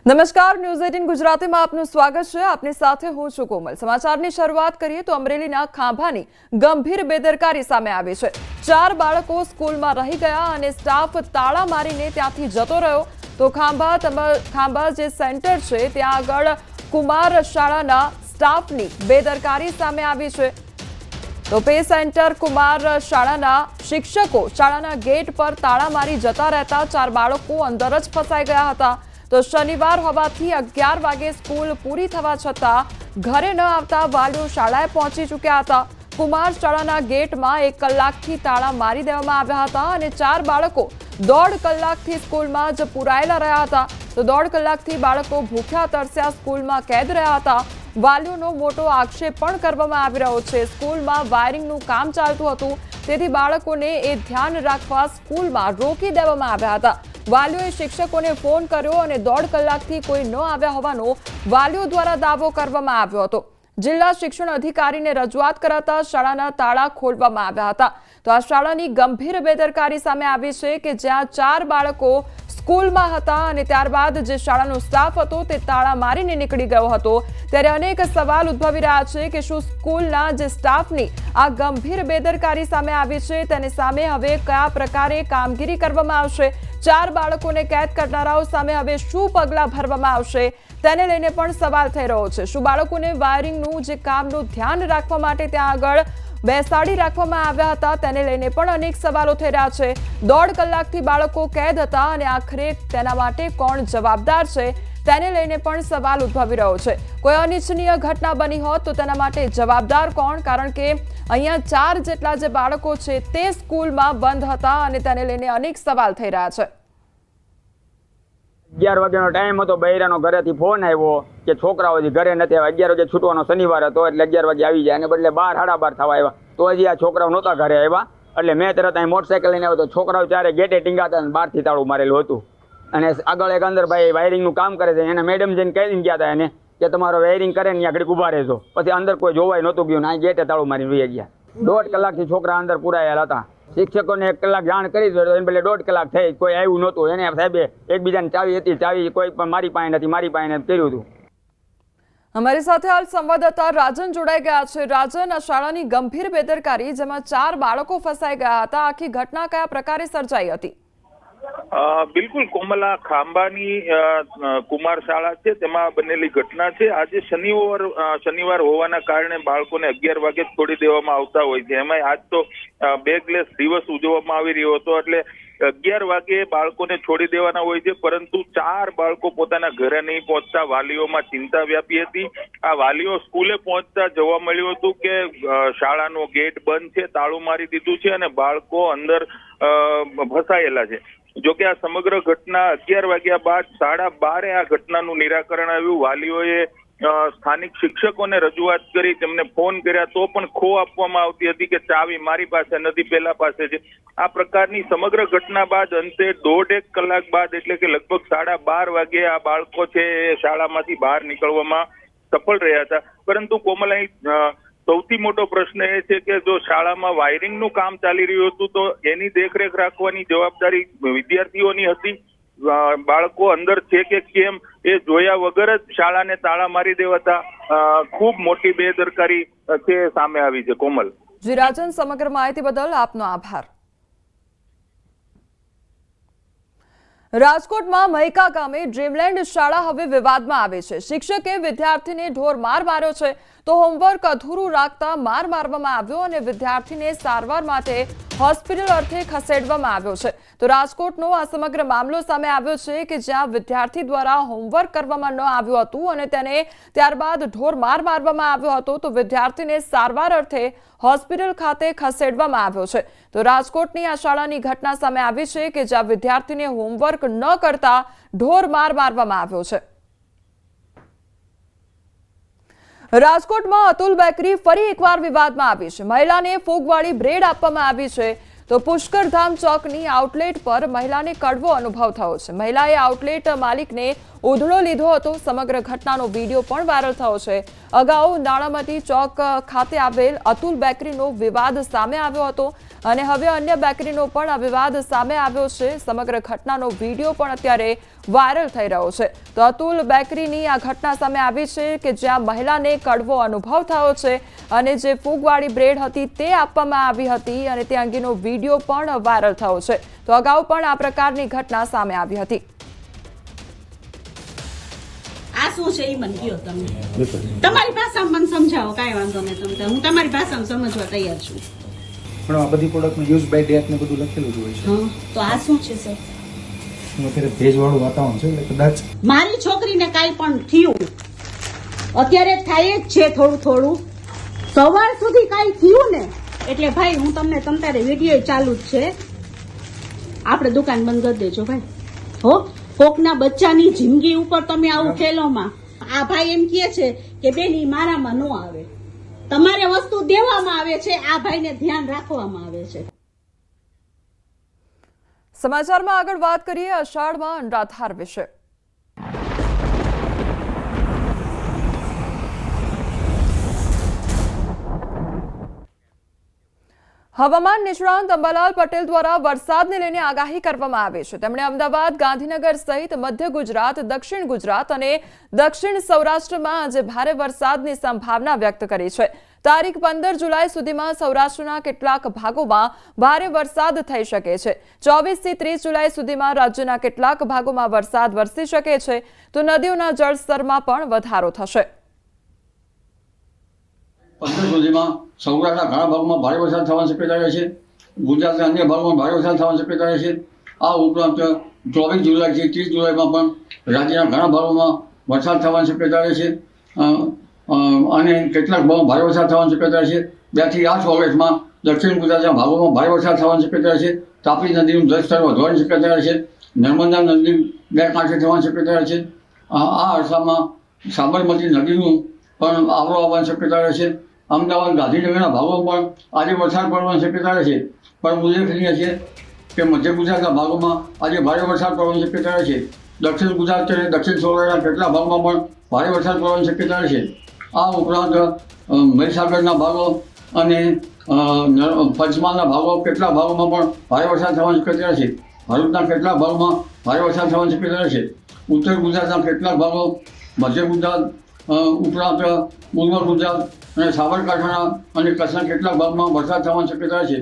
નમસ્કાર, ન્યૂઝ 18 ગુજરાતીમાં આપનું સ્વાગત છે। આપની સાથે હું છું કોમલ। સમાચારની શરૂઆત કરીએ તો અમરેલીના ખાંભાની ગંભીર બેદરકારી સામે આવી છે। 4 બાળકો સ્કૂલમાં રહી ગયા અને સ્ટાફ તાળા મારીને ત્યાંથી જતો રહ્યો। તો ખાંભા જે સેન્ટર છે ત્યાં આગળ કુમાર શાળાના સ્ટાફની બેદરકારી સામે આવી છે। તો પે સેન્ટર કુમાર શાળાના શિક્ષકો શાળાના ગેટ પર તાળા મારી જતા રહેતા 4 બાળકો અંદર જ ફસાઈ ગયા હતા। તો શનિવાર હોવાથી 11 વાગે સ્કૂલ પૂરી થવા છતાં ઘરે ન આવતા વાલીઓ શાળાએ પહોંચી ચૂક્યા હતા। કુમાર શાળાના ગેટમાં 1 કલાકથી તાળા મારી દેવામાં આવ્યા હતા અને 4 બાળકો 1.5 કલાકથી સ્કૂલમાં જ પુરાયેલા રહ્યા હતા। તો 1.5 કલાકથી બાળકો ભૂખ્યા તરસ્યા સ્કૂલમાં કેદ રહ્યા હતા। વાલીઓનો મોટો આક્ષેપ પણ કરવામાં આવી રહ્યો છે। સ્કૂલમાં વાયરિંગનું કામ ચાલતું હતું, તેથી બાળકોને એ ધ્યાન રાખવા સ્કૂલમાં રોકી દેવામાં આવ્યા હતા। વાલીઓએ શિક્ષકોને ફોન કર્યો અને 1.5 કલાકથી કોઈ ન આવ્યા હોવાનો વાલીઓ દ્વારા દાવો કરવામાં આવ્યો હતો। જિલ્લા શિક્ષણ અધિકારીને રજૂઆત કરાતા શાળાના તાળા ખોલવામાં આવ્યા હતા। તો આ શાળાની ગંભીર બેદરકારી સામે આવી છે કે જ્યાં 4 બાળકો સ્કૂલમાં હતા અને ત્યારબાદ જે શાળાનો સ્ટાફ હતો તે તાળા મારીને નીકળી ગયો હતો। ત્યારે અનેક સવાલ ઉદ્ભવી રહ્યા છે કે શું સ્કૂલના જે સ્ટાફની આ ગંભીર બેદરકારી સામે આવી છે તેને સામે હવે કયા પ્રકારે કામગીરી કરવામાં આવશે? 4 બાળકોને કેદ કરનારાઓ સામે હવે શું પગલાં ભરવામાં આવશે તેને લઈને પણ સવાલ થઈ રહ્યો છે। શું બાળકોને વાયરિંગનું જે કામનું ધ્યાન રાખવા માટે ત્યાં આગળ બેસાડી રાખવામાં આવ્યા હતા તેને લઈને પણ અનેક સવાલો થઈ રહ્યા છે। 1.5 કલાકથી બાળકો કેદ હતા અને આખરે તેના માટે કોણ જવાબદાર છે તેને લઈને પણ સવાલ ઉદ્ભવી રહ્યો છે। કોઈ અનિચ્છનીય ઘટના બની હોત તો તેના માટે જવાબદાર કોણ? કારણ કે અહીંયા 4 જેટલા જે બાળકો છે તે સ્કૂલમાં બંધ હતા અને તેને લઈને અનેક સવાલ થઈ રહ્યા છે। 11 વાગ્યાનો ટાઈમ હતો, બૈરાનો ઘરેથી ફોન આવ્યો કે છોકરાઓ હજી ઘરે નથી આવ્યા। 11 વાગે છૂટવાનો શનિવાર હતો એટલે 11 વાગે આવી જાય અને બદલે 12 સાડા 12 થવા આવ્યા તો હજી આ છોકરાઓ નહોતા ઘરે આવ્યા। એટલે મેં તરત અહીં મોટરસાઇકલ લઈને આવ્યો તો છોકરાઓ ચારે ગેટે ટીંગાતા અને બહારથી તાળું મારેલું હતું અને આગળ એક અંદર ભાઈ વાયરિંગનું કામ કરે છે એને મેડમ જઈને કહીને ગયા હતા એને કે તમારો વાયરિંગ કરે ને ઘડીક ઊભા રહેજો। પછી અંદર કોઈ જોવાય નહોતું ગયું ને આ ગેટે તાળું મારીને વહી ગયા। 1.5 કલાકથી છોકરા અંદર પુરાયેલા હતા। શિક્ષકોને 1 કલાક જાણ કરી તો એને બદલે 1.5 કલાક થઈ, કોઈ આવ્યું નહોતું। એને સાહેબે એકબીજાની ચાવી હતી, ચાવી કોઈ પણ મારી પાસે નથી, મારી પાસે કર્યું હતું। અમારી સાથે હાલ સંવાદદાતા રાજન જોડાઈ ગયા છે। રાજન, આ શાળાની ગંભીર બેદરકારી જેમાં 4 બાળકો ફસાઈ ગયા હતા, આખી ઘટના કયા પ્રકારે સર્જાઈ હતી? બિલકુલ કોમલા, ખાંભાની કુમાર શાળા છે તેમાં બનેલી ઘટના છે। આજે શનિવાર હોવાના કારણે બાળકોને 11 વાગે છોડી દેવામાં આવતા હોય છે। એમાં આજ તો બેગલેસ દિવસ ઉજવવામાં આવી રહ્યો હતો એટલે 11 વાગે બાળકોને છોડી દેવાના હોય છે, પરંતુ 4 બાળકો પોતાના ઘરે નહીં પહોંચતા વાલીઓમાં ચિંતા વ્યાપી હતી। આ વાલીઓ સ્કૂલે પહોંચતા જોવા મળ્યું હતું કે શાળાનો ગેટ બંધ છે, તાળું મારી દીધું છે અને બાળકો અંદર ફસાયેલા છે। જોકે આ સમગ્ર ઘટના 11 વાગ્યા બાદ 12:30 આ ઘટનાનું નિરાકરણ આવ્યું। વાલીઓએ સ્થાનિક શિક્ષકોને રજૂઆત કરી, તેમને ફોન કર્યા તો પણ ખો આપવામાં આવતી હતી કે ચાવી મારી પાસે નથી, પેલા પાસે છે। આ પ્રકારની સમગ્ર ઘટના બાદ અંતે 1.5 કલાક બાદ એટલે કે લગભગ 12:30 વાગે આ બાળકો છે એ શાળામાંથી બહાર નીકળવામાં સફળ રહ્યા હતા। પરંતુ કોમલ, અહીં સૌથી મોટો પ્રશ્ન એ છે કે જો શાળામાં વાયરિંગનું કામ ચાલી રહ્યું હતું તો એની દેખરેખ રાખવાની જવાબદારી વિદ્યાર્થીઓની હતી। બાળકો અંદર છે કે કેમ એ જોયા વગર જ શાળાને તાળા મારી દેવાતા ખૂબ મોટી બેદરકારી છે સામે આવી છે। કોમલ જી રાજન, સમગ્ર માહિતી બદલ આપનો આભાર। રાજકોટમાં મહિકા ગામે ડ્રીમલેન્ડ શાળા હવે વિવાદમાં આવી છે। શિક્ષકે વિદ્યાર્થીને ઢોર માર માર્યો છે તો હોમવર્ક અધૂરું રાખતા માર મારવામાં આવ્યો અને વિદ્યાર્થીને સારવાર માટે હોસ્પિટલ અર્થે ખસેડવામાં આવ્યો છે। તો રાજકોટનો આ સમગ્ર મામલો સામે આવ્યો છે કે જ્યાં વિદ્યાર્થી દ્વારા હોમવર્ક કરવામાં ન આવ્યું હતું અને તેને ત્યારબાદ ઢોર માર મારવામાં આવ્યો હતો તો વિદ્યાર્થીને સારવાર અર્થે હોસ્પિટલ ખાતે ખસેડવામાં આવ્યો છે। તો રાજકોટની આ શાળાની ઘટના સામે આવી છે કે જ્યાં વિદ્યાર્થીને હોમવર્ક ન કરતા ઢોર માર મારવામાં આવ્યો છે। રાજકોટમાં અતુલ બેકરી ફરી એકવાર વિવાદમાં આવી છે। મહિલાને ફૂગવાળી બ્રેડ આપવામાં આવી છે તો પુષ્કરધામ ચોકની આઉટલેટ પર મહિલાને કડવો અનુભવ થયો છે। મહિલાએ આઉટલેટ માલિકને ઉધડો લીધો હતો। સમગ્ર ઘટનાનો વિડીયો પણ વાયરલ થયો છે। અગાઉ નાણામતી ચોક ખાતે આવેલ અતુલ બેકરીનો વિવાદ સામે આવ્યો હતો અને હવે અન્ય બેકરીનો પણ આ વિવાદ સામે આવ્યો છે। સમગ્ર ઘટનાનો વિડીયો પણ અત્યારે વાયરલ થઈ રહ્યો છે। તો અતુલ બેકરીની આ ઘટના સામે આવી છે કે જ્યાં મહિલાને કડવો અનુભવ થયો છે અને જે ફૂગવાળી બ્રેડ હતી તે આપવામાં આવી હતી અને તે અંગેનો વિડીયો પણ વાયરલ થયો છે। તો અગાઉ પણ આ પ્રકારની ઘટના સામે આવી હતી। આ શું છે એ મને કહો તમે તમારી ભાષામાં મને સમજાવો કાંઈ વાંધો નહીં તમે હું તમારી ભાષામાં સમજવા તૈયાર છું પણ આ બધી પ્રોડક્ટમાં યુઝ બાય ડેટ ને બધું લખેલું જ હોય છે તો આ શું છે સર અત્યારે ભેજવાળું વાતાવરણ છે એટલે કદાચ મારી છોકરીને કાંઈ પણ થયું અત્યારે થાય જ છે થોડું થોડું સવાર સુધી કાંઈ થયું ને એટલે ભાઈ હું તમને તમારે વિડીયો ચાલુ જ છે આપણે દુકાન બંધ કરી દેજો ભાઈ હો કોકના બચ્ચાની જિંદગી ઉપર તમે આવું ખેલોમાં આ ભાઈ એમ કહે છે કે બેન ઈ મારામાં ન આવે તમારે વસ્તુ દેવામાં આવે છે આ ભાઈને ધ્યાન રાખવામાં આવે છે। સમાચારમાં આગળ વાત કરીએ અષાઢમાં અનરાધાર વિશે। હવામાન નિષ્ણાંત અંબાલાલ પટેલ દ્વારા વરસાદને લઈને આગાહી કરવામાં આવી છે। તેમણે અમદાવાદ, ગાંધીનગર સહિત મધ્ય ગુજરાત, દક્ષિણ ગુજરાત અને દક્ષિણ સૌરાષ્ટ્રમાં આજે ભારે વરસાદની સંભાવના વ્યક્ત કરી છે। તારીખ 15 જુલાઈ સુધીમાં સૌરાષ્ટ્રના કેટલાક ભાગોમાં ભારે વરસાદ થઈ શકે છે। 24 થી 30 જુલાઈ સુધીમાં રાજ્યના કેટલાક ભાગોમાં વરસાદ વરસી શકે છે તો નદીઓના જળસ્તરમાં પણ વધારો થશે। 15 સુધીમાં સૌરાષ્ટ્રના ઘણા ભાગમાં ભારે વરસાદ થવાની શક્યતા રહે છે। ગુજરાતના અન્ય ભાગમાં ભારે વરસાદ થવાની શક્યતા રહે છે। આ ઉપરાંત 24 જુલાઈથી 30 જુલાઈમાં પણ રાજ્યના ઘણા ભાગોમાં વરસાદ થવાની શક્યતા રહે છે અને કેટલાક ભાગમાં ભારે વરસાદ થવાની શક્યતા રહે છે। 2 થી 8 ઓગસ્ટમાં દક્ષિણ ગુજરાતના ભાગોમાં ભારે વરસાદ થવાની શક્યતા રહે છે। તાપી નદીનું જળસ્તર વધવાની શક્યતા રહે છે। નર્મદા નદી બે કાંઠે થવાની શક્યતા રહે છે। આ અરસામાં સાબરમતી નદીનું પણ આવરો આવવાની શક્યતા રહે છે। અમદાવાદ, ગાંધીનગરના ભાગોમાં પણ આજે વરસાદ પડવાની શક્યતા રહે છે પણ ઉલ્લેખનીય છે કે મધ્ય ગુજરાતના ભાગોમાં આજે ભારે વરસાદ પડવાની શક્યતા રહે છે। દક્ષિણ ગુજરાત અને દક્ષિણ સૌરાષ્ટ્રના કેટલાક ભાગમાં પણ ભારે વરસાદ પડવાની શક્યતા રહે છે। આ ઉપરાંત મહીસાગરના ભાગો અને પંચમહાલના ભાગો કેટલાક ભાગોમાં પણ ભારે વરસાદ થવાની શક્યતા રહે છે। ભરૂચના કેટલાક ભાગોમાં ભારે વરસાદ થવાની શક્યતા રહે છે। ઉત્તર ગુજરાતના કેટલાક ભાગો, મધ્ય ગુજરાત ઉપરાંત પૂર્વ ગુજરાત અને સાબરકાંઠાના અને કચ્છના કેટલાક ભાગમાં વરસાદ થવાની શક્યતા છે।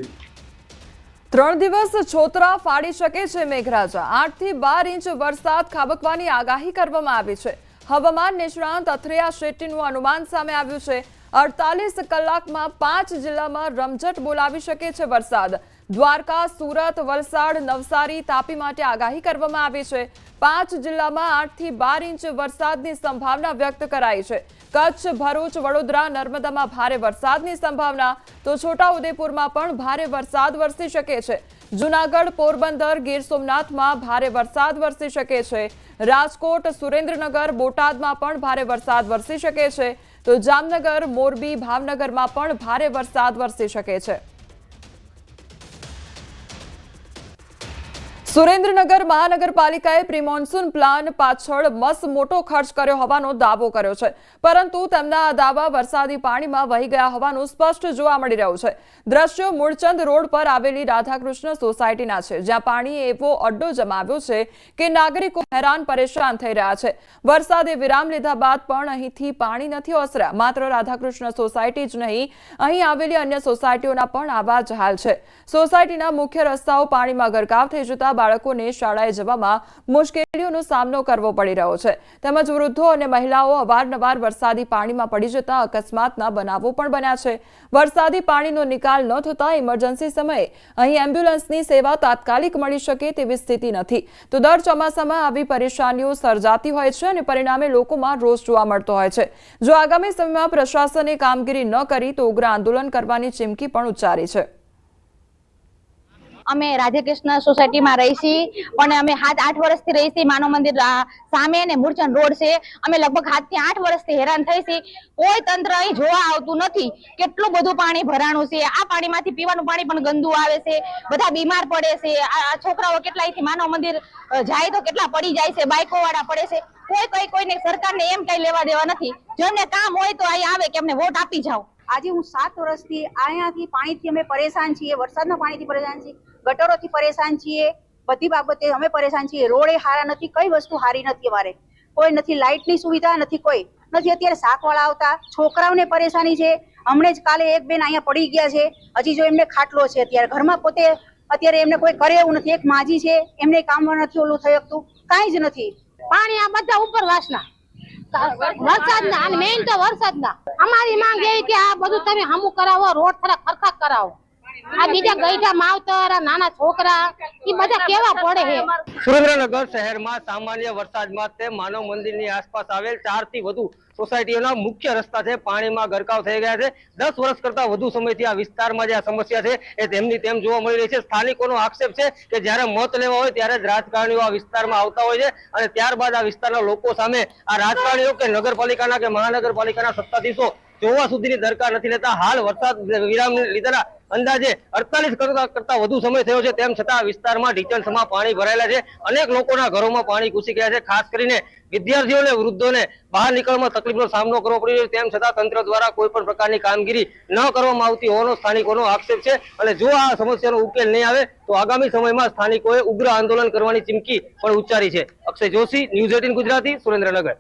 3 દિવસ છોતરા ફાડી શકે છે મેઘરાજા। 8 થી 12 ઇંચ વરસાદ ખાબકવાની આગાહી કરવામાં આવી છે। હવામાન નિષ્ણાંત અથરેયા શેટ્ટીનું અનુમાન સામે આવ્યું છે। 48 કલાકમાં 5 જિલ્લામાં રમઝટ બોલાવી શકે છે વરસાદ। દ્વારકા, સુરત, વલસાડ, નવસારી, તાપી માટે આગાહી કરવામાં આવી છે। 5 જિલ્લામાં 8 થી 12 ઇંચ વરસાદની સંભાવના વ્યક્ત કરાઈ છે। કચ્છ, ભરૂચ, વડોદરા, નર્મદામાં ભારે વરસાદની સંભાવના તો છોટાઉદેપુરમાં પણ ભારે વરસાદ વરસી શકે છે। જૂનાગઢ, પોરબંદર, ગીર સોમનાથમાં ભારે વરસાદ વરસી શકે છે। રાજકોટ, સુરેન્દ્રનગર, બોટાદમાં પણ ભારે વરસાદ વરસી શકે છે તો જામનગર, મોરબી, ભાવનગરમાં પણ ભારે વરસાદ વરસી શકે છે। સુરેન્દ્રનગર મહાનગરપાલિકાએ પ્રી મોન્સૂન પ્લાન પાછળ મસ્ત મોટો ખર્ચ કર્યો હોવાનો દાવો કર્યો છે પરંતુ તેમના આ દાવા વરસાદી પાણીમાં વહી ગયા હોવાનું સ્પષ્ટ જોવા મળી રહ્યું છે। દ્રશ્યો મૂળચંદ રોડ પર આવેલી રાધાકૃષ્ણ સોસાયટીના છે જ્યાં પાણીએ એવો અડ્ડો જમાવ્યો છે કે નાગરિકો હેરાન પરેશાન થઈ રહ્યા છે। વરસાદે વિરામ લીધા બાદ પણ અહીંથી પાણી નથી ઓસર્યા। માત્ર રાધાકૃષ્ણ સોસાયટી જ નહીં અહીં આવેલી અન્ય સોસાયટીઓના પણ આવા જ હાલ છે। સોસાયટીના મુખ્ય રસ્તાઓ પાણીમાં ગરકાવ થઈ જતા બાળકોને શાળાએ જવામાં મુશ્કેલીઓનો સામનો કરવો પડી રહ્યો છે તેમજ વૃદ્ધો અને મહિલાઓ અવારનવાર વરસાદી પાણીમાં પડી જતા અકસ્માતના બનાવો પણ બન્યા છે। વરસાદી પાણીનો નિકાલ ન થતા ઇમરજન્સી સમયે અહીં એમ્બ્યુલન્સની સેવા તાત્કાલિક મળી શકે તેવી સ્થિતિ નથી તો દર ચોમાસામાં આવી પરેશાનીઓ સર્જાતી હોય છે અને પરિણામે લોકોમાં રોષ જોવા મળતો હોય છે। જો આગામી સમયમાં પ્રશાસને કામગીરી ન કરી તો ઉગ્ર આંદોલન કરવાની ચીમકી પણ ઉચ્ચારી છે। અમે રાધાકૃષ્ણ સોસાયટીમાં રહી છીએ પણ અમે 7-8 વર્ષથી રહી છીએ। માનવ મંદિર સામે ને મૂળચંદ રોડ છે। અમે લગભગ 7 થી 8 વર્ષથી હેરાન થઈ છીએ। કોઈ તંત્ર અહીં જોવા આવતું નથી। કેટલું બધું પાણી ભરાણું છે। આ પાણીમાંથી પીવાનું પાણી પણ ગંદુ આવે છે। બધા બીમાર પડે છે। આ છોકરાઓ કેટલા અહીંથી માનવ મંદિર જાય તો કેટલા પડી જાય છે। બાઈકો વાળા પડે છે। કોઈને સરકારને એમ કઈ લેવા દેવા નથી. જેમને કામ હોય તો અહીં આવે કે અમને વોટ આપી જાઓ. આજે હું 7 વર્ષથી અહીંયાથી પાણીથી અમે પરેશાન છીએ, વરસાદના પાણીથી પરેશાન છીએ, ગટરોથી પરેશાન છીએ, બધી બાબતે અમે પરેશાન છીએ. રોડે હારા નથી, કઈ વસ્તુ હારી નથી, અમારે કોઈ નથી, લાઇટની સુવિધા નથી, કોઈ નથી. અત્યારે શાકવાળા આવતા છોકરાઓને પરેશાની છે. હમણે જ કાલે એક બેન અહીંયા પડી ગયા છે, હજી જો એમને ખાટલો છે, અત્યારે ઘરમાં પોતે અત્યારે એમને કોઈ કરે એવું નથી. એક માજી છે, એમને કામ નથી ઓલું થઈ શકતું, કાંઈ જ નથી. પાણી આ બધા ઉપરવાસના વરસાદના અને મેઇન તો વરસાદના. અમારી માંગ એવી કે આ બધું તમે હમું કરાવો, રોડ થોડા ખરખા કરાવો. આ બીજા ગઈઢા માવતર, નાના છોકરા એ બધા કેવા પડે છે. સુરેન્દ્રનગર શહેરમાં સામાન્ય વરસાદમાં તે માનવ મંદિરની આસપાસ આવેલ 4 થી વધુ સોસાયટીઓના મુખ્ય રસ્તા છે પાણીમાં ગરકાવ થઈ ગયા છે. 10 વર્ષ કરતા વધુ સમયથી આ વિસ્તારમાં જે આ સમસ્યા છે એ તેમની તેમ જોવા મળી રહી છે. સ્થાનિકોનો આક્ષેપ છે કે જ્યારે મત લેવા હોય ત્યારે જ રાજકારણીઓ આ વિસ્તારમાં આવતા હોય છે અને ત્યારબાદ આ વિસ્તારના લોકો સામે આ રાજકારણીઓ કે નગરપાલિકાના કે મહાનગરપાલિકાના સત્તાધીશો જોવા સુધીની દરકાર નથી લેતા. હાલ વરસાદ વિરામ લીધેલા અંદાજે 48 કરતા વધુ સમય થયો છે, તેમ છતાં વિસ્તારમાં ઢીચણસમાં પાણી ભરાયેલા છે. અનેક લોકોના ઘરોમાં પાણી ઘૂસી ગયા છે. ખાસ કરીને વિદ્યાર્થીઓને, વૃદ્ધોને બહાર નીકળવામાં તકલીફનો સામનો કરવો પડી રહ્યો છે. તેમ છતાં તંત્ર દ્વારા કોઈ પણ પ્રકારની કામગીરી ન કરવામાં આવતી હોવાનો સ્થાનિકોનો આક્ષેપ છે અને જો આ સમસ્યાનો ઉકેલ નહીં આવે તો આગામી સમયમાં સ્થાનિકોએ ઉગ્ર આંદોલન કરવાની ચીમકી પણ ઉચ્ચારી છે. અક્ષય જોશી, ન્યૂઝ 18 ગુજરાતી, સુરેન્દ્રનગર.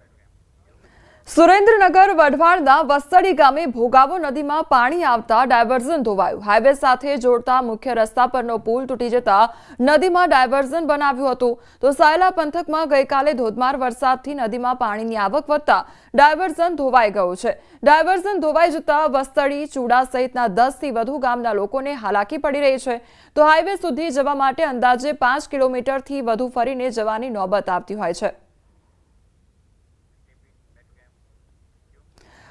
સુરેન્દ્રનગર વઢવાણના વસ્તડી ગામે ભોગાવો નદીમાં પાણી આવતા ડાયવર્ઝન ધોવાયું. હાઈવે સાથે જોડતા મુખ્ય રસ્તા પરનો પુલ તૂટી જતા નદીમાં ડાયવર્ઝન બનાવ્યું હતું. તો સાયલા પંથકમાં ગઈકાલે ધોધમાર વરસાદથી નદીમાં પાણીની આવક વધતા ડાયવર્ઝન ધોવાઈ ગયું છે. ડાયવર્ઝન ધોવાઈ જતા વસ્તડી, ચૂડા સહિતના 10 થી વધુ ગામના લોકોને હાલાકી પડી રહી છે. તો હાઈવે સુધી જવા માટે અંદાજે 5 કિલોમીટરથી વધુ ફરીને જવાની નોબત આવતી હોય છે.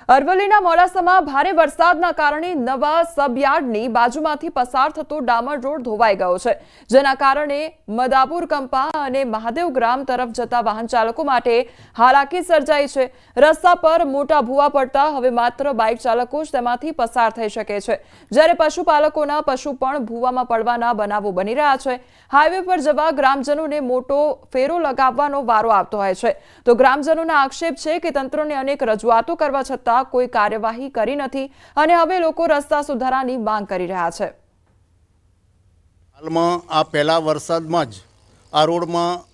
અરવલ્લીના મોડાસામાં ભારે વરસાદના કારણે નવા સબયાર્ડની બાજુમાંથી પસાર થતો ડામર રોડ ધોવાઈ ગયો છે, જેના કારણે મદાપુર કંપા અને મહાદેવગ્રામ તરફ જતા વાહન ચાલકો માટે હાલાકી સર્જાઈ છે. રસ્તા પર મોટા ભૂવા પડતા હવે માત્ર બાઇક ચાલકો જ તેમાંથી પસાર થઈ શકે છે, જ્યારે પશુપાલકોના પશુ પણ ભૂવામાં પડવાના બનાવો બની રહ્યા છે. હાઈવે પર જવા ગ્રામજનોને મોટો ફેરો લગાવવાનો વારો આવતો હોય છે. તો ગ્રામજનોના આક્ષેપ છે કે તંત્રને અનેક રજૂઆતો કરવા છતાં કોઈ કાર્યવાહી કરી નથી અને હવે લોકો રસ્તા સુધારાની માંગ કરી રહ્યા છે. હાલમાં આ પહેલા વરસાદમાં જ આ રોડમાં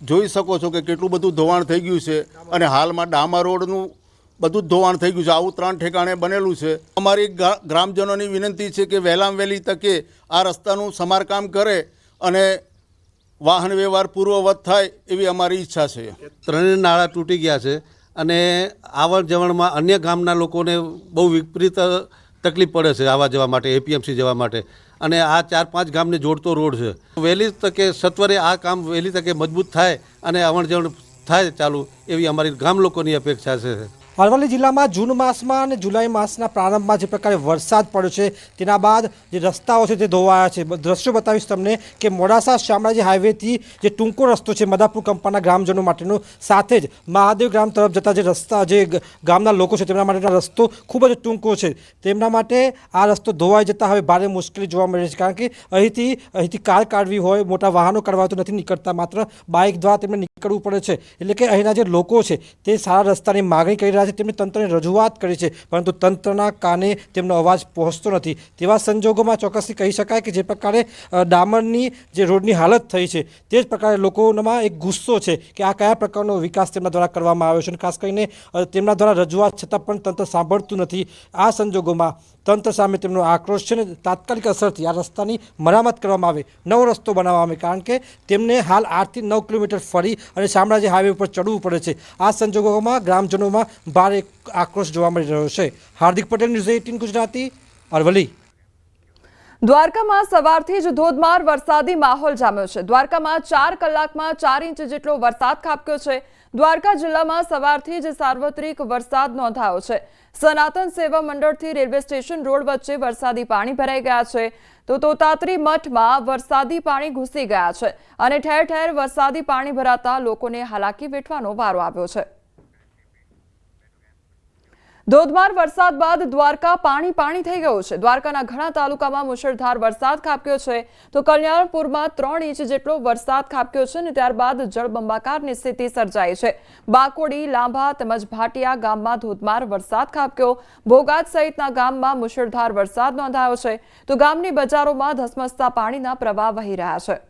જોઈ શકો છો કે કેટલું બધું ધોવાણ થઈ ગયું છે અને હાલમાં ડામર રોડનું બધું જ ધોવાણ થઈ ગયું છે. આવું 3 ઠેકાણે બનેલું છે. અમારી ગ્રામજનોની વિનંતી છે કે વહેલામાં વહેલી તકે આ રસ્તાનું સમારકામ કરે અને વાહન વ્યવહાર પૂર્વવત થાય એવી અમારી ઈચ્છા છે. 3 નાળા તૂટી ગયા છે અને આવન જવણમાં અન્ય ગામના લોકોને બહુ વિપરીત તકલીફ પડે છે આવવા જવા માટે, એપીએમસી જવા માટે. અને આ 4-5 ગામને જોડતો રોડ છે. વહેલી તકે સત્વરે આ કામ વહેલી તકે મજબૂત થાય અને આવણ જવણ થાય ચાલુ એવી અમારી ગામ લોકોની અપેક્ષા છે. અરવલ્લી જિલ્લામાં જૂન માસમાં અને જુલાઈ માસના પ્રારંભમાં જે પ્રકારે વરસાદ પડ્યો છે તેના બાદ જે રસ્તાઓ છે તે ધોવાયા છે. દ્રશ્યો બતાવીશ તમને કે મોડાસા શામળાજી હાઈવેથી જે ટૂંકો રસ્તો છે મદાપુર કંપાના ગ્રામજનો માટેનો, સાથે જ મહાદેવ ગ્રામ તરફ જતા જે રસ્તા, જે ગામના લોકો છે તેમના માટેનો રસ્તો ખૂબ જ ટૂંકો છે. તેમના માટે આ રસ્તો ધોવાઈ જતાં હવે ભારે મુશ્કેલી જોવા મળી છે, કારણ કે અહીંથી કાર કાઢવી હોય, મોટા વાહનો કાઢવા તો નથી નીકળતા, માત્ર બાઇક દ્વારા તેમને નીકળવું પડે છે. એટલે કે અહીંના જે લોકો છે તે સારા રસ્તાની માગણી કરી રહ્યા છે, તેમણે તંત્રને રજૂઆત કરી છે, પરંતુ તંત્રના કાને તેમનો અવાજ પહોંચતો નથી. તેવા સંજોગોમાં ચોક્કસથી કહી શકાય કે જે પ્રકારે ડામરની જે રોડની હાલત થઈ છે તે જ પ્રકારે લોકોમાં એક ગુસ્સો છે કે આ કયા પ્રકારનો વિકાસ તેમના દ્વારા કરવામાં આવ્યો છે. અને ખાસ કરીને તેમના દ્વારા રજૂઆત છતાં પણ તંત્ર સાંભળતું નથી. આ સંજોગોમાં તંત્ર સામે તેમનો આક્રોશ છે ને તાત્કાલિક અસરથી આ રસ્તાની મરામત કરવામાં આવે, નવો રસ્તો બનાવવામાં આવે, કારણ કે તેમને હાલ 8 થી 9 કિલોમીટર ફરી અને શામળાજી હાઈવે ઉપર ચડવું પડે છે. આ સંજોગોમાં ગ્રામજનોમાં ભારે આક્રોશ જોવા મળી રહ્યો છે. હાર્દિક પટેલ, ન્યૂઝ 18 ગુજરાતી, અરવલ્લી. દ્વારકામાં સવારથી જ ધોધમાર વરસાદી માહોલ જામ્યો છે. દ્વારકામાં 4 કલાકમાં 4 ઇંચ જેટલો વરસાદ ખાબક્યો છે. દ્વારકા જિલ્લામાં સવારથી જ સાર્વત્રિક વરસાદ નોંધાયો છે. સનાતન સેવા મંડળથી રેલવે સ્ટેશન રોડ વચ્ચે વરસાદી પાણી ભરાઈ ગયા છે. તો તોતાત્રી મઠમાં વરસાદી પાણી ઘૂસી ગયા છે અને ઠેર ઠેર વરસાદી પાણી ભરાતા લોકોને હાલાકી વેઠવાનો વારો આવ્યો છે. ધોધમાર વરસાદ બાદ દ્વારકા પાણી થઈ ગયું છે। દ્વારકાના ઘણા તાલુકામાં મુશળધાર વરસાદ ખાબક્યો છે તો કલ્યાણપુરમાં 3 ઇંચ જેટલો વરસાદ ખાબક્યો છે અને ત્યારબાદ જળબંબાકારની સ્થિતિ સર્જાઈ છે। બાકોડી, લાંભા તેમજ ભાટિયા ગામમાં ધોધમાર વરસાદ ખાબક્યો। ભોગાત સહિતના ગામમાં મુશળધાર વરસાદ નોંધાયો છે તો ગામની બજારોમાં ધસમસતા પાણીના પ્રવાહ વહી રહ્યા છે।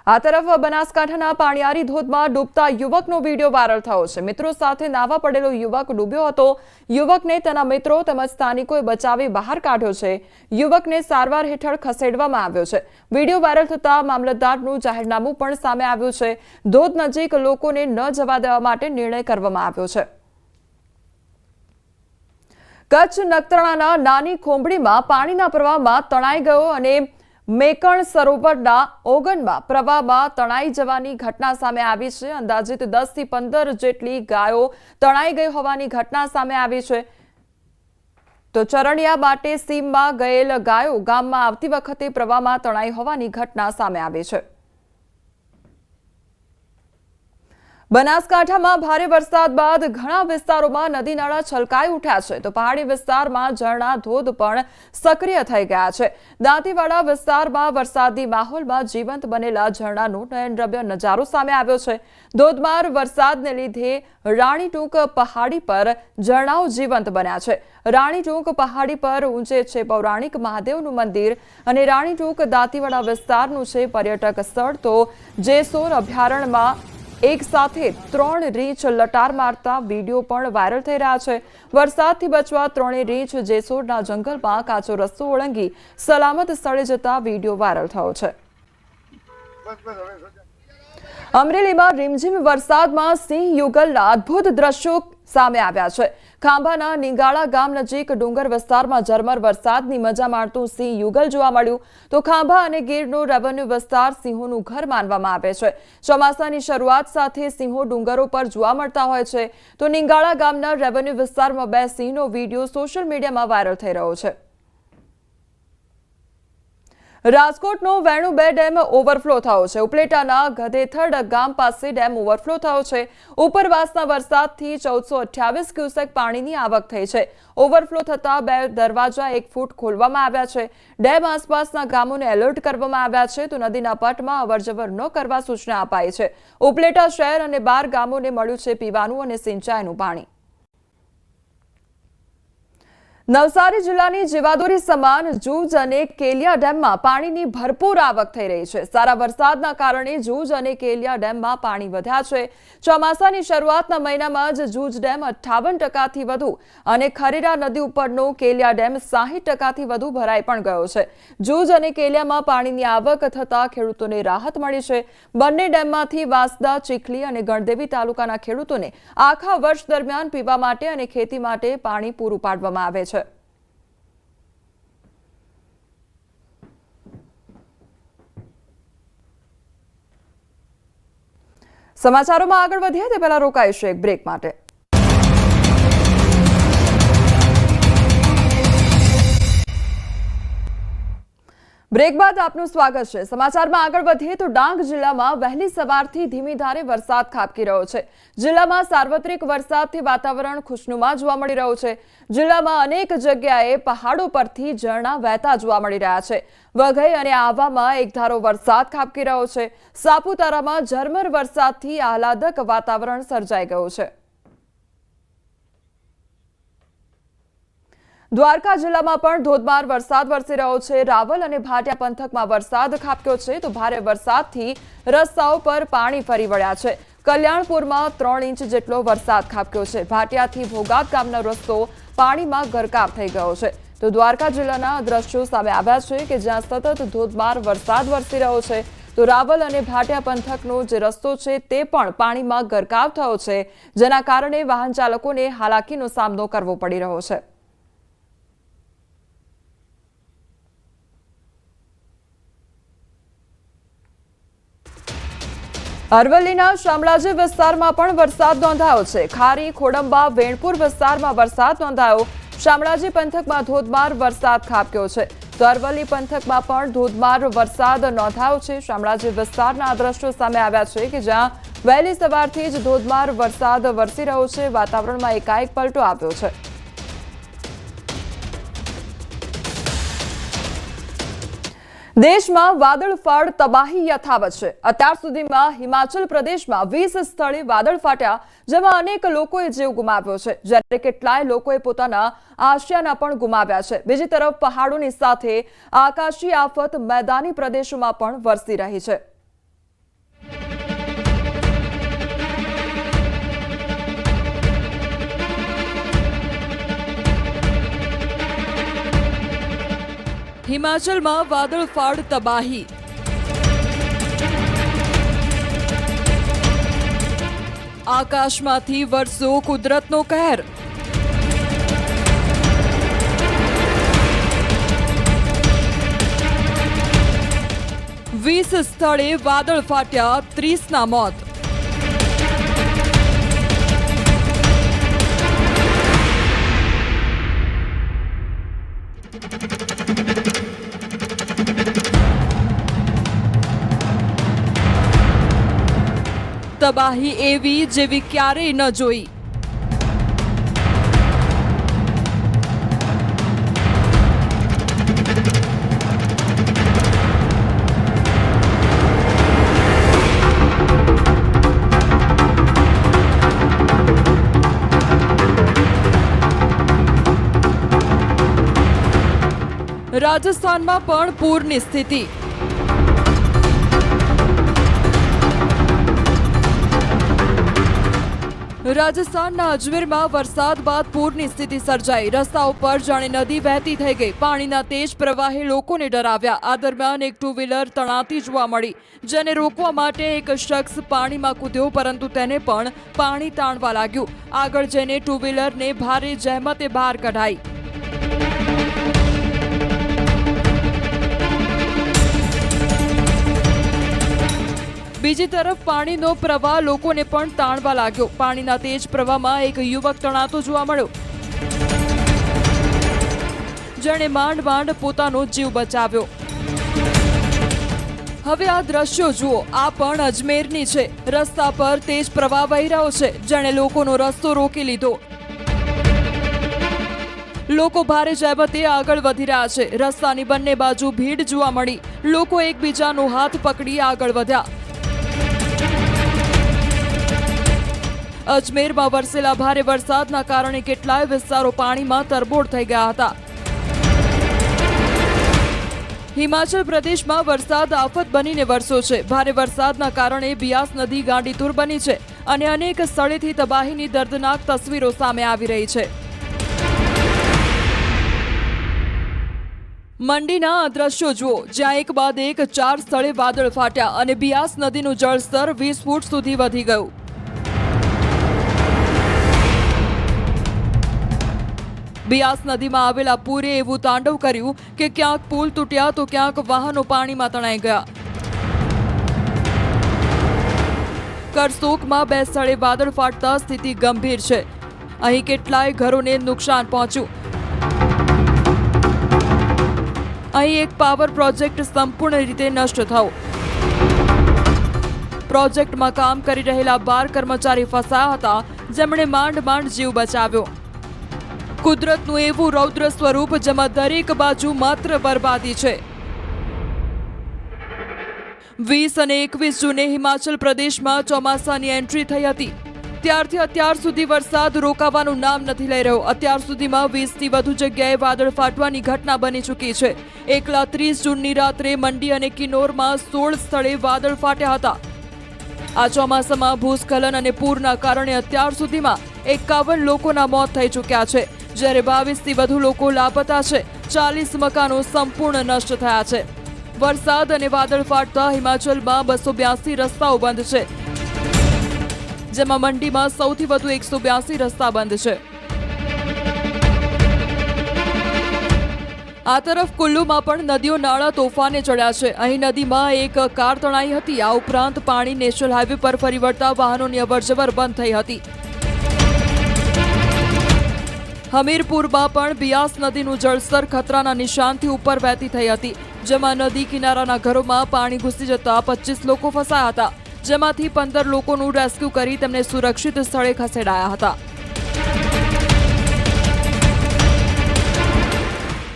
આ તરફ બનાસકાંઠાના પાણિયારી ધોધમાં ડૂબતા યુવકનો વિડીયો વાયરલ થયો છે। મિત્રો સાથે નાવા પડેલો યુવક ડૂબ્યો હતો। યુવકને તેના મિત્રો તેમજ સ્થાનિકોએ બચાવી બહાર કાઢ્યો છે। યુવકને સારવાર હેઠળ ખસેડવામાં આવ્યો છે। વિડીયો વાયરલ થતા મામલતદારનું જાહેરનામું પણ સામે આવ્યું છે। ધોધ નજીક લોકોને ન જવા દેવા માટે નિર્ણય કરવામાં આવ્યો છે। કચ્છ નખત્રાણાના નાની ખોંભડીમાં પાણીના પ્રવાહમાં તણાઈ ગયો અને મેકણ સરોવરના ઓગનમાં પ્રવાહમાં તણાઈ જવાની ઘટના સામે આવી છે। અંદાજિત 10 થી 15 જેટલી ગાયો તણાઈ ગઈ હોવાની ઘટના સામે આવી છે તો ચરણિયા માટે સીમમાં ગયેલ ગાયો ગામમાં આવતી વખતે પ્રવાહમાં તણાઈ હોવાની ઘટના સામે આવી છે। બનાસકાંઠામાં ભારે વરસાદ બાદ ઘણા વિસ્તારોમાં નદી નાળા છલકાઈ ઉઠ્યા છે તો પહાડી વિસ્તારમાં ઝરણા ધોધ પણ સક્રિય થઈ ગયા છે। દાંતીવાડા વિસ્તારમાં વરસાદી માહોલમાં જીવંત બનેલા ઝરણાનો નયનરમ્ય નજારો સામે આવ્યો છે। ધોધમાર વરસાદને લીધે રાણીટૂંક પહાડી પર ઝરણાઓ જીવંત બન્યા છે। રાણીટૂંક પહાડી પર ઊંચે છે પૌરાણિક મહાદેવનું મંદિર અને રાણીટૂંક દાંતીવાડા વિસ્તારનું છે પર્યટક સ્થળ તો જેસોર અભયારણ્યમાં એક સાથે 3 રીંછ લટાર મારતા વિડીયો પણ વાયરલ થઈ રહ્યા છે। વરસાદથી બચવા 3 રીંછ જેસોરના જંગલમાં કાચો રસ્તો ઓળંગી સલામત સ્થળે જતા વિડીયો વાયરલ થયો છે। અમરેલીમાં રીમઝીમ વરસાદમાં સિંહ યુગલના અદ્ભુત દ્રશ્યો સામે આવ્યા છે। ખાંભાના નિંગાળા ગામ નજીક ડુંગર વિસ્તારમાં ઝરમર વરસાદની મજા માણતું સિંહ યુગલ જોવા મળ્યું તો ખાંભા અને ગીરનો રેવન્યુ વિસ્તાર સિંહોનું ઘર માનવામાં આવે છે। ચોમાસાની શરૂઆત સાથે સિંહો ડુંગરો પર જોવા મળતા હોય છે તો નિંગાળા ગામના રેવન્યુ વિસ્તારમાં 2 સિંહનો વિડીયો સોશિયલ મીડિયામાં વાયરલ થઈ રહ્યો છે। રાજકોટનો વેણુ 2 ડેમ ઓવરફ્લો થયો છે। ઉપલેટાના ગધેથડ ગામ પાસે ડેમ ઓવરફ્લો થયો છે। ઉપરવાસના વરસાદથી 1428 ક્યુસેક પાણીની આવક થઈ છે। ઓવરફ્લો થતા 2 દરવાજા 1 ફૂટ ખોલવામાં આવ્યા છે। ડેમ આસપાસના ગામોને એલર્ટ કરવામાં આવ્યા છે તો નદીના પટમાં અવરજવર ન કરવા સૂચના અપાઈ છે। ઉપલેટા શહેર અને 12 ગામોને મળ્યું છે પીવાનું અને સિંચાઈનું પાણી। નવસારી જિલ્લાની જીવાદોરી સમાન જૂજ અને કેલિયા ડેમમાં પાણીની ભરપૂર આવક થઈ રહી છે। સારા વરસાદના કારણે જૂજ અને કેલિયા ડેમમાં પાણી વધ્યા છે। ચોમાસાની શરૂઆતના મહિનામાં જ જૂજ ડેમ 58% વધુ અને ખરેરા નદી ઉપરનો કેલિયા ડેમ 60% વધુ ભરાઈ પણ ગયો છે। જૂજ અને કેલિયામાં પાણીની આવક થતાં ખેડૂતોને રાહત મળી છે। બંને ડેમમાંથી વાંસદા, ચીખલી અને ગણદેવી તાલુકાના ખેડૂતોને આખા વર્ષ દરમિયાન પીવા માટે અને ખેતી માટે પાણી પૂરું પાડવામાં આવે છે। સમાચારોમાં આગળ વધીએ તે પહેલા રોકાઈશું એક બ્રેક માટે। બ્રેક બાદ આપનું સ્વાગત છે। સમાચારમાં આગળ વધીએ તો ડાંગ જિલ્લામાં વહેલી સવારથી ધીમી ધારે વરસાદ ખાબકી રહ્યો છે। જિલ્લામાં સાર્વત્રિક વરસાદથી વાતાવરણ ખુશનુમા જોવા મળી રહ્યું છે। જિલ્લામાં અનેક જગ્યાએ પહાડો પરથી ઝરણા વહેતા જોવા મળી રહ્યા છે। વઘઈ અને આહવામાં એકધારો વરસાદ ખાબકી રહ્યો છે। સાપુતારામાં ઝરમર વરસાદથી આહલાદક વાતાવરણ સર્જાઈ ગયું છે। દ્વારકા જિલ્લામાં પણ ધોધમાર વરસાદ વરસી રહ્યો છે। રાવલ અને ભાટિયા પંથકમાં વરસાદ ખાબક્યો છે તો ભારે વરસાદથી રસ્તાઓ પર પાણી ફરી વળ્યા છે। કલ્યાણપુરમાં 3 ઇંચ જેટલો વરસાદ ખાબક્યો છે। ભાટિયાથી ભોગાત ગામનો રસ્તો પાણીમાં ગરકાવ થઈ ગયો છે તો દ્વારકા જિલ્લાના દ્રશ્યો સામે આવ્યા છે કે જ્યાં સતત ધોધમાર વરસાદ વરસી રહ્યો છે તો રાવલ અને ભાટિયા પંથકનો જે રસ્તો છે તે પણ પાણીમાં ગરકાવ થયો છે જેના કારણે વાહન ચાલકોને હાલાકીનો સામનો કરવો પડી રહ્યો છે। અરવલ્લીના શામળાજી વિસ્તારમાં પણ વરસાદ નોંધાયો છે। ખારી, ખોડંબા, વેણપુર વિસ્તારમાં વરસાદ નોંધાયો। શામળાજી પંથકમાં ધોધમાર વરસાદ ખાબક્યો છે તો અરવલ્લી પંથકમાં પણ ધોધમાર વરસાદ નોંધાયો છે। શામળાજી વિસ્તારના દ્રશ્યો સામે આવ્યા છે કે જ્યાં વહેલી સવારથી જ ધોધમાર વરસાદ વરસી રહ્યો છે. વાતાવરણમાં એકાએક પલટો આવ્યો છે. દેશમાં વાદળફાટ તબાહી યથાવત છે. અત્યાર સુધીમાં હિમાચલ પ્રદેશમાં 20 સ્થળે વાદળ ફાટ્યા, જેમાં અનેક લોકોએ જીવ ગુમાવ્યો છે, જ્યારે કેટલાય લોકોએ પોતાના આશિયાના પણ ગુમાવ્યા છે. બીજી તરફ પહાડોની સાથે આકાશી આફત મેદાની પ્રદેશોમાં પણ વરસી રહી છે. હિમાચલમાં વાદળફાટ તબાહી. આકાશમાંથી વરસો કુદરતનો કહેર. વીસ સ્થળે વાદળ ફાટ્યા, 30ના મોત. તબાહી એવી જેવી ક્યારેય ન જોઈ. રાજસ્થાનમાં પણ પૂરની સ્થિતિ. રાજસ્થાનના અજમેરમાં વરસાદ બાદ પૂરની સ્થિતિ સર્જાઈ. રસ્તાઓ પર જાણે નદી વહેતી થઈ ગઈ. પાણીના તેજ પ્રવાહે લોકોને ડરાવ્યા. આ દરમિયાન એક ટુ વ્હીલર તણાતી જોવા મળી, જેને રોકવા માટે એક શખ્સ પાણીમાં કૂદ્યો, પરંતુ તેને પણ પાણી તાણવા લાગ્યું. આગળ જઈને ટુ વ્હીલરને ભારે જહેમતે બહાર કઢાઈ. બીજી તરફ પાણીનો પ્રવાહ લોકોને પણ તાણવા લાગ્યો. પાણીના તેજ પ્રવાહમાં એક યુવક તણાતો જોવા મળ્યો, જેણે માંડ માંડ પોતાનો જીવ બચાવ્યો. હવે આ દ્રશ્યો જુઓ. આ પણ અજમેરની છે. રસ્તા પર તેજ પ્રવાહ વહી રહ્યો છે, જેણે લોકોનો રસ્તો રોકી લીધો. લોકો ભારે જહેમતે આગળ વધી રહ્યા છે. રસ્તાની બંને બાજુ ભીડ જોવા મળી. લોકો એકબીજાનો હાથ પકડી આગળ વધ્યા. અજમેરમાં વરસેલા ભારે વરસાદના કારણે કેટલાય વિસ્તારો પાણીમાં તરબોળ થઈ ગયા હતા. હિમાચલ પ્રદેશમાં વરસાદ આફત બનીને વરસ્યો છે. ભારે વરસાદના કારણે બિયાસ નદી ગાંડીતુર બની છે અને અનેક સ્થળેથી તબાહીની દર્દનાક તસવીરો સામે આવી રહી છે. મંડીના આ દ્રશ્યો જુઓ, જ્યાં એક બાદ એક 4 સ્થળે વાદળ ફાટ્યા અને બિયાસ નદીનું જળસ્તર 20 ફૂટ સુધી વધી ગયું. બિયાસ નદીમાં આવેલા પૂરે એવું તાંડવ કર્યું કે ક્યાંક પુલ તૂટ્યા તો ક્યાંક વાહનો પાણીમાં તણાઈ ગયા. કરસોકમાં 2 સ્થળે વાદળ ફાટતા સ્થિતિ ગંભીર છે. અહીં કેટલાય ઘરોને નુકસાન પહોંચ્યું. અહીં એક પાવર પ્રોજેક્ટ સંપૂર્ણ રીતે નષ્ટ થયો. પ્રોજેક્ટમાં કામ કરી રહેલા 12 કર્મચારી ફસાયા હતા, જેમણે માંડ માંડ જીવ બચાવ્યો. કુદરતનું એવું રૌદ્ર સ્વરૂપ જેમાં દરેક બાજુ માત્ર બરબાદી છે. 20 અને 21 જૂને હિમાચલ પ્રદેશમાં ચોમાસાની એન્ટ્રી થઈ હતી. ત્યારથી અત્યાર સુધી વરસાદ રોકાવાનું નામ નથી લઈ રહ્યો. અત્યાર સુધીમાં 20થી વધુ જગ્યાએ વાદળ ફાટવાની ઘટના બની ચૂકી છે. એકલા 30 જૂનની રાત્રે મંડી અને કિન્નોરમાં 16 સ્થળે વાદળ ફાટ્યા હતા. આ ચોમાસામાં ભૂસ્ખલન અને પૂરના કારણે અત્યાર સુધીમાં 51 લોકોના મોત થઈ ચૂક્યા છે, જ્યારે 22થી વધુ લોકો લાપતા છે. 40 મકાનો સંપૂર્ણ નષ્ટ થયા છે. વરસાદ અને વાદળ ફાટતા હિમાચલમાં 282 રસ્તાઓ બંધ છે, જેમાં મંડીમાં સૌથી વધુ 182 રસ્તા બંધ છે. આ તરફ કુલ્લુમાં પણ નદીઓ નાળા તોફાને ચડ્યા છે. અહીં નદીમાં એક કાર તણાઈ હતી. આ ઉપરાંત પાણી નેશનલ હાઈવે પર ફરી વળતા વાહનોની અવરજવર બંધ થઈ હતી. હમીરપુરમાં પણ બિયાસ નદીનું જળસ્તર ખતરાના નિશાનથી ઉપર વહેતી થઈ હતી, જેમાં નદી કિનારાના ઘરોમાં પાણી ઘૂસી જતા 25 લોકો ફસાયા હતા, જેમાંથી 15 લોકોનું રેસ્ક્યુ કરી તેમને સુરક્ષિત સ્થળે ખસેડાયા હતા।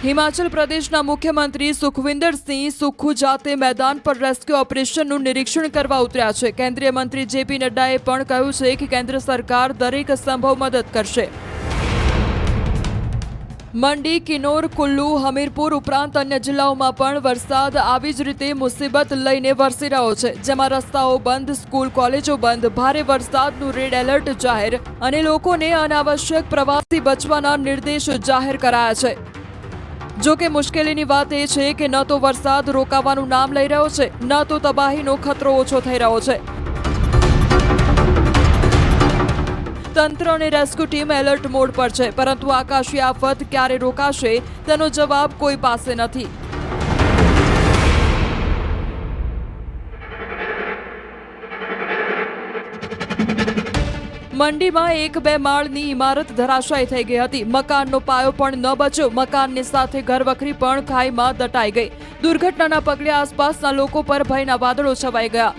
हिमाचल प्रदेशना मुख्यमंत्री सुखविंदर सिंह सुक्खू जाते मैदान पर रेस्क्यू ऑपरेशनનું નિરીક્ષણ કરવા ઉતર્યા છે। કેન્દ્રીય મંત્રી જેપી નડ્ડાએ પણ કહ્યું છે કે કેન્દ્ર સરકાર દરેક સંભવ મદદ કરશે। મંડી, કિન્નોર, કુલ્લુ, હમીરપુર ઉપરાંત અન્ય જિલ્લાઓમાં પણ વરસાદ આવી જ રીતે મુસીબત લઈને વરસી રહ્યો છે, જેમાં રસ્તાઓ બંધ, સ્કૂલ કોલેજો બંધ, ભારે વરસાદનું રેડ એલર્ટ જાહેર અને લોકોને અનાવશ્યક પ્રવાસથી બચવાના નિર્દેશ જાહેર કરાયા છે। જો કે મુશ્કેલીની વાત એ છે કે ન તો વરસાદ રોકાવાનું નામ લઈ રહ્યો છે, ન તો તબાહીનો ખતરો ઓછો થઈ રહ્યો છે। તંત્ર અને રેસ્ક્યુ ટીમ એલર્ટ મોડ પર છે, પરંતુ આકાશી આફત ક્યારે રોકાશે તેનો જવાબ કોઈ પાસે નથી। મંડીમાં 1-2 માળની ઇમારત ધરાશાયી થઈ ગઈ હતી। મકાનનો પાયો પણ ન બચ્યો। મકાનની સાથે ઘરવખરી પણ ખાઈમાં દટાઈ ગઈ। દુર્ઘટનાના પગલે આસપાસના લોકો પર ભયના વાદળો છવાઈ ગયા।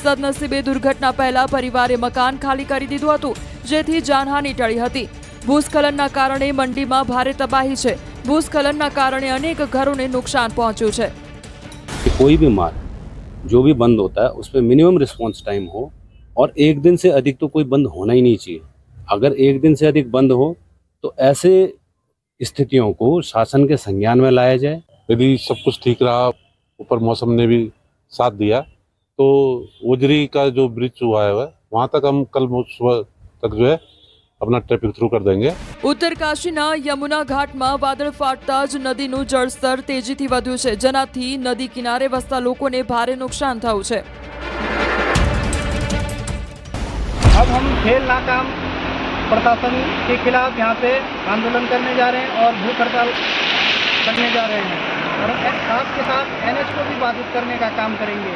સદનસીબે દુર્ઘટના પહેલા પરિવારે મકાન ખાલી કરી દીધું હતું, જેથી જાનહાનિ ટળી હતી। ભૂસ્ખલનના કારણે મંડીમાં ભારે તબાહી છે। ભૂસ્ખલનના કારણે અનેક ઘરોને નુકસાન પહોંચ્યું છે। कोई भी मार्ग जो भी बंद होता है उसमें मिनिमम रिस्पांस टाइम हो और 1 दिन से अधिक तो कोई बंद होना ही नहीं चाहिए। अगर 1 दिन से अधिक बंद हो तो ऐसे स्थितियों को शासन के संज्ञान में लाया जाए। यदि सब कुछ ठीक रहा, ऊपर मौसम ने भी साथ दिया, तो ओजरी का जो ब्रिज हुआ है वहाँ तक हम कल सुबह तक जो है अपना ट्रैफिक थ्रू कर देंगे। ઉત્તરકાશીના યમુના ઘાટમાં વાદળ ફાટતા જ નદીનું જળસ્તર તેજીથી વધ્યું છે, જેનાથી નદી કિનારે વસતા લોકોને ભારે નુકસાન થયું છે। अब हम खेल नाकाम प्रशासन के खिलाफ यहाँ पे आंदोलन करने जा रहे हैं और भूख हड़ताल करने जा रहे हैं और साथ के साथ NH को भी बाधित करने का काम करेंगे।